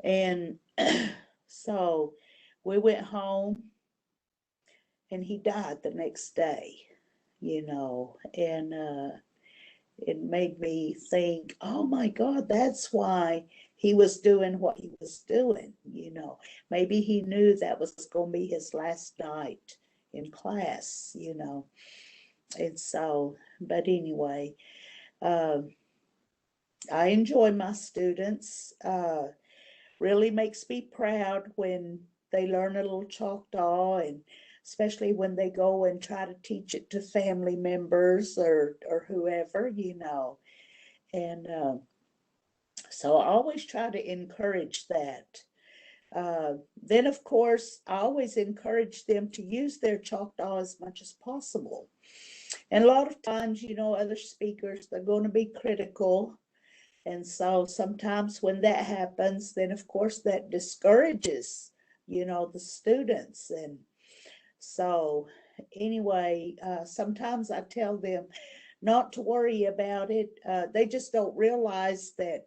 And so we went home and he died the next day. And it made me think, oh my God, that's why he was doing what he was doing. Maybe he knew that was going to be his last night in class. And so, but anyway, uh, I enjoy my students. Really makes me proud when they learn a little Choctaw, and especially when they go and try to teach it to family members or whoever. And so I always try to encourage that. Then, of course, I always encourage them to use their Choctaw as much as possible. And a lot of times, other speakers, they're going to be critical. And so sometimes when that happens, then of course that discourages, the students. And so anyway, sometimes I tell them not to worry about it. They just don't realize that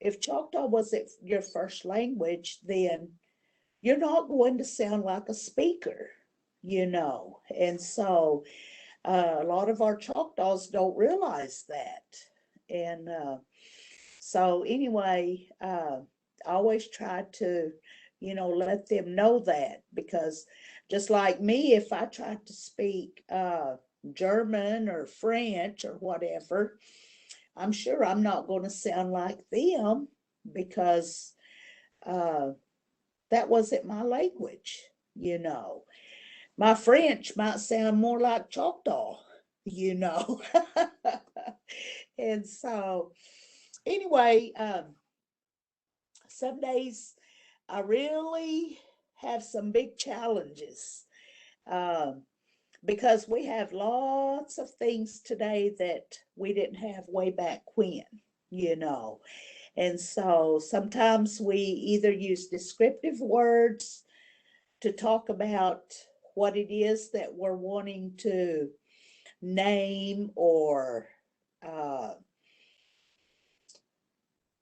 if Choctaw wasn't your first language, then you're not going to sound like a speaker. And so a lot of our Choctaws don't realize that. And So anyway, I always try to, let them know that, because just like me, if I try to speak German or French or whatever, I'm sure I'm not going to sound like them, because uh, that wasn't my language. My French might sound more like Choctaw, you know. And so, anyway, some days I really have some big challenges, um, because we have lots of things today that we didn't have way back when, you know. And so sometimes we either use descriptive words to talk about what it is that we're wanting to name, or uh,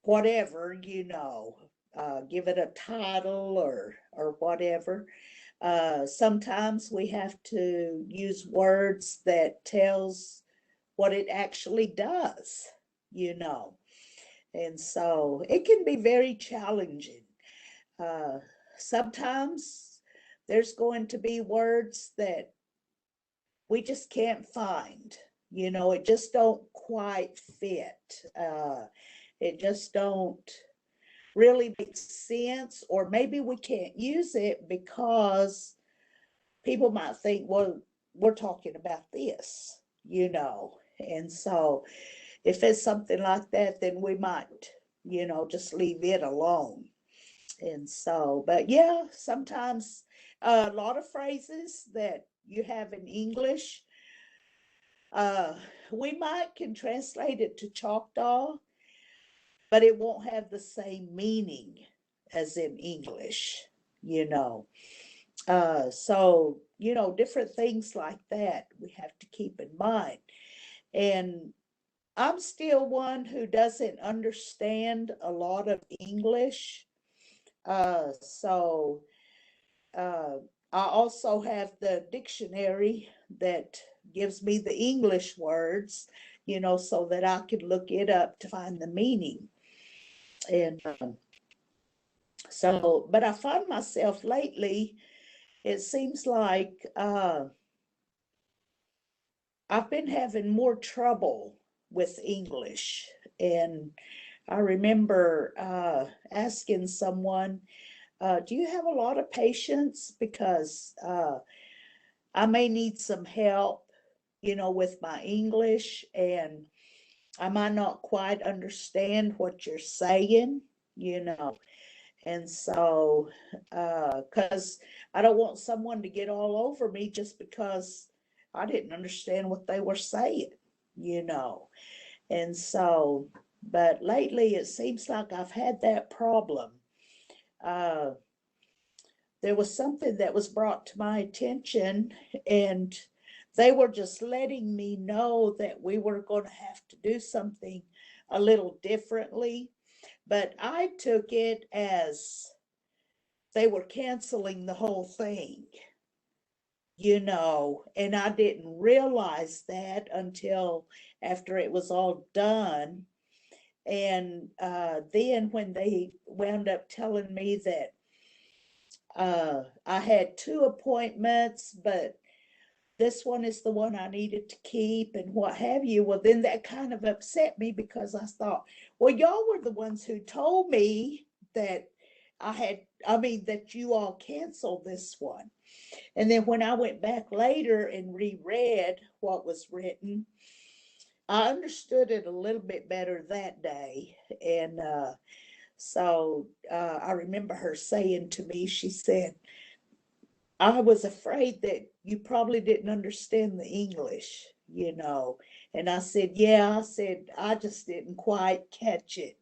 whatever, give it a title, or whatever. Sometimes we have to use words that tells what it actually does, you know. And so it can be very challenging. Uh, Sometimes there's going to be words that we just can't find. It just don't quite fit. It just don't really make sense, or maybe we can't use it because people might think, well, we're talking about this. And so if it's something like that, then we might, just leave it alone. And so, but yeah, sometimes a lot of phrases that you have in English, uh, we might can translate it to Choctaw, but it won't have the same meaning as in English, you know. So, different things like that we have to keep in mind. And I'm still one who doesn't understand a lot of English. So uh, I also have the dictionary that gives me the English words, so that I can look it up to find the meaning. And so, but I find myself lately, it seems like I've been having more trouble with English. And I remember asking someone, do you have a lot of patience? Because I may need some help, with my English, and I might not quite understand what you're saying, you know. And so, because I don't want someone to get all over me just because I didn't understand what they were saying. And so, but lately it seems like I've had that problem. Uh, there was something that was brought to my attention, and they were just letting me know that we were going to have to do something a little differently. But I took it as they were canceling the whole thing, and I didn't realize that until after it was all done. And then when they wound up telling me that I had two appointments, but this one is the one I needed to keep and what have you. Well, then that kind of upset me, because I thought, well, y'all were the ones who told me that that you all canceled this one. And then when I went back later and reread what was written, I understood it a little bit better that day. And so I remember her saying to me, she said, I was afraid that you probably didn't understand the English. And I said, yeah, I said, I just didn't quite catch it.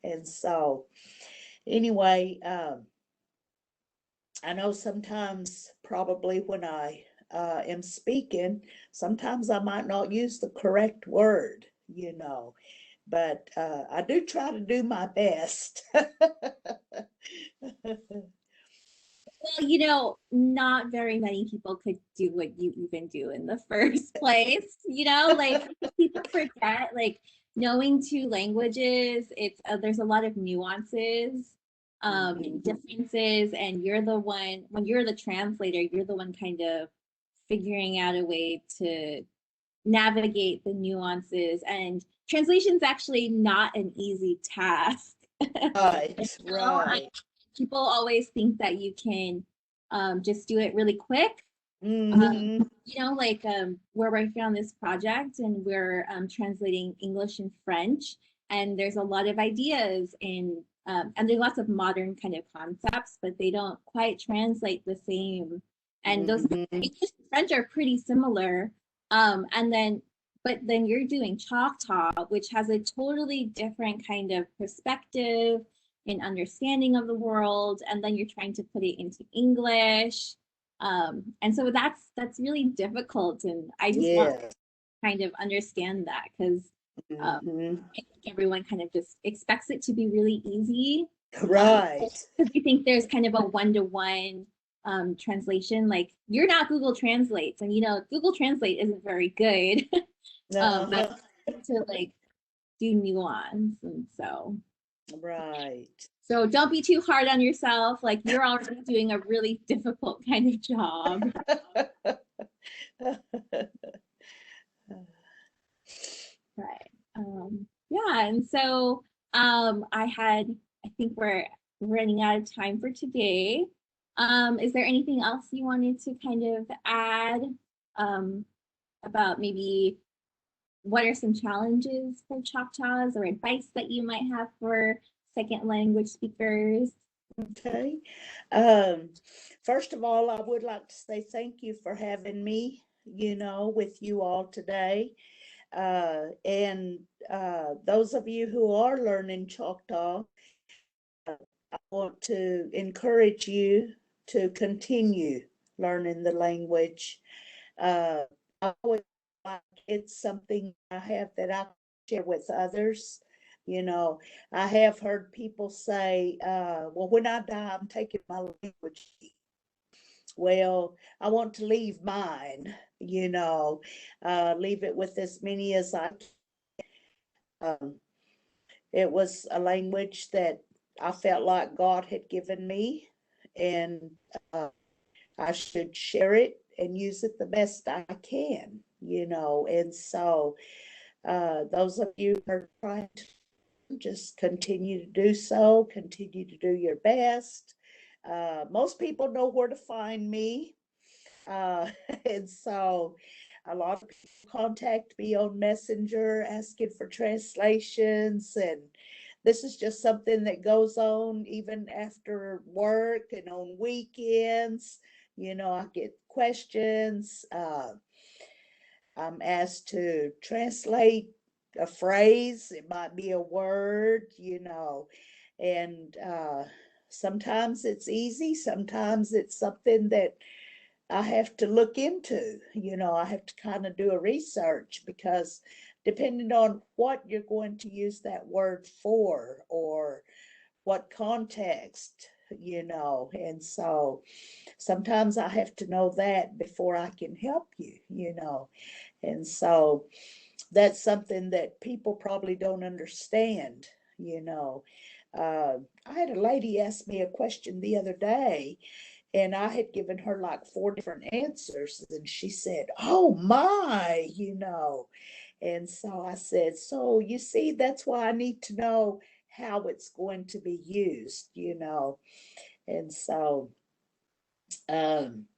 And so, anyway, I know sometimes, probably when I am speaking, sometimes I might not use the correct word, but I do try to do my best. Well, you know, not very many people could do what you even do in the first place. You know, like I think people forget, like knowing two languages, it's there's a lot of nuances, Mhm. differences, and you're the one when you're the translator, you're the one kind of figuring out a way to navigate the nuances. And translation's actually not an easy task. You Right, know, right. people always think that you can just do it really quick. Hmm. You know, like we're working on this project and we're translating English and French, and there's a lot of ideas and there's lots of modern kind of concepts, but they don't quite translate the same. And those Hmm. English and French are pretty similar. And then, but then you're doing Choctaw, which has a totally different kind of perspective and understanding of the world, and then you're trying to put it into English, and so that's really difficult, and I just want to Yes. kind of understand that because Hmm. I think everyone kind of just expects it to be really easy Right. because we think there's kind of a one-to-one translation. Like you're not Google Translates, and you know Google Translate isn't very good at Uh-huh. to like do nuance, and Right. so don't be too hard on yourself. Like you're already doing a really difficult kind of job. Right. Yeah, and so I think we're running out of time for today. Is there anything else you wanted to kind of add um, about maybe what are some challenges for Choctaws or advice that you might have for second language speakers? Okay. Um, First of all, I would like to say thank you for having me, with you all today. And those of you who are learning Choctaw, I want to encourage you to continue learning the language. I always like it's something I have that I share with others. You know, I have heard people say, well, when I die, I'm taking my language. Well, I want to leave mine, leave it with as many as I can. It was a language that I felt like God had given me, and uh, I should share it and use it the best I can, And so, those of you who are trying to just continue to do so, continue to do your best. Most people know where to find me. Uh, and so a lot of people contact me on Messenger asking for translations. And this is just something that goes on even after work and on weekends. I get questions. I'm asked to translate a phrase, it might be a word, and sometimes it's easy, sometimes it's something that I have to look into. I have to kind of do a research because depending on what you're going to use that word for or what context, and so sometimes I have to know that before I can help you. And so that's something that people probably don't understand, you know. I had a lady ask me a question the other day, and I had given her like four different answers, and she said, "Oh my." And so I said, "So you see, that's why I need to know how it's going to be used." And so, um,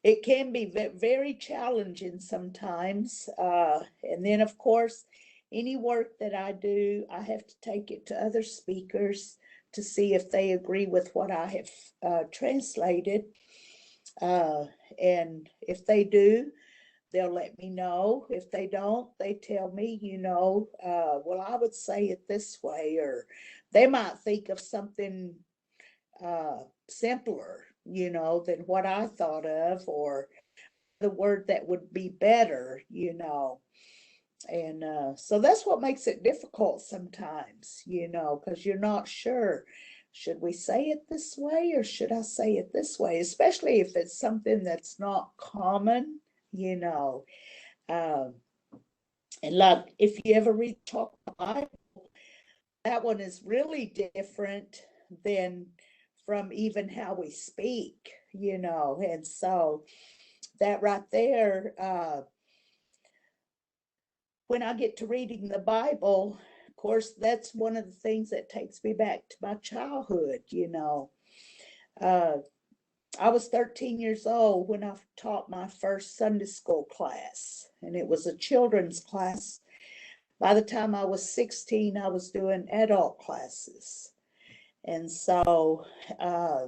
it can be very challenging sometimes. And then, of course, any work that I do, I have to take it to other speakers to see if they agree with what I have translated. Uh, and if they do, they'll let me know. If they don't, they tell me, well, I would say it this way, or they might think of something simpler, than what I thought of, or the word that would be better. And so that's what makes it difficult sometimes, because you're not sure. should we say it this way or should I say it this way? Especially if it's something that's not common, you know. Um, and like if you ever read Chahta Bible, that one is really different than from even how we speak, you know. And so that right there, when I get to reading the Bible, of course, that's one of the things that takes me back to my childhood, you know. Uh, I was 13 years old when I taught my first Sunday school class, and it was a children's class. By the time I was 16, I was doing adult classes. And so, uh,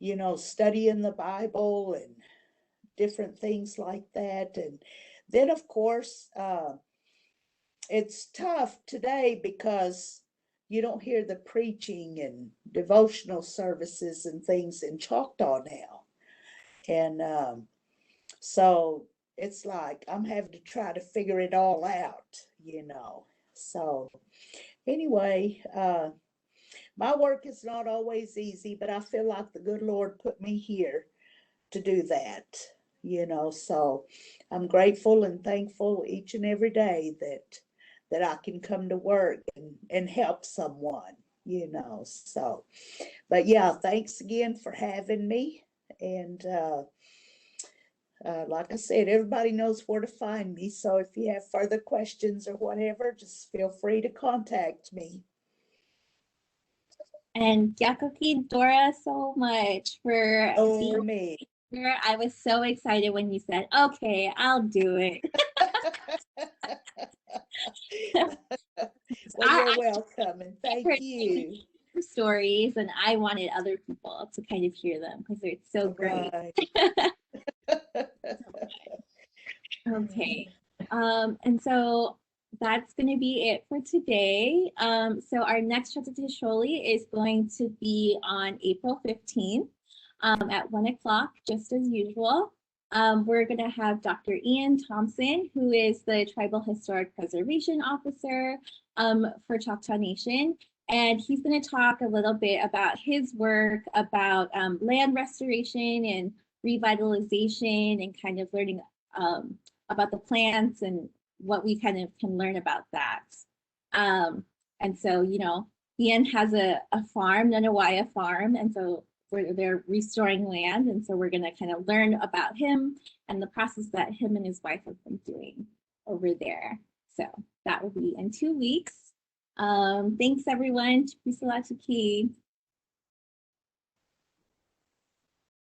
you know, studying the Bible and different things like that. And then, of course, it's tough today because you don't hear the preaching and devotional services and things in Choctaw now. And so it's like I'm having to try to figure it all out, you know. So anyway, my work is not always easy, but I feel like the good Lord put me here to do that, you know. So I'm grateful and thankful each and every day that I can come to work and help someone, you know. So, but yeah, thanks again for having me. And like I said, everybody knows where to find me. So if you have further questions or whatever, just feel free to contact me. And Yakoki Dora so much for Oh, being me. here. I was so excited when you said, okay, I'll do it. Well, you're welcome, and thank heard you. stories and I wanted other people to kind of hear them because they're so great. Right. Okay. And so that's going to be it for today. So our next Chahta Sholi is going to be on April 15th at 1 o'clock, just as usual. We're going to have Dr. Ian Thompson, who is the Tribal Historic Preservation Officer for Choctaw Nation. And he's going to talk a little bit about his work about land restoration and revitalization and kind of learning about the plants and what we kind of can learn about that. And so, you know, Ian has a farm, Nanawaya Farm, and so they're restoring land. And so we're going to kind of learn about him and the process that him and his wife have been doing over there. So that will be in 2 weeks. Thanks, everyone. Peace a lot to Key.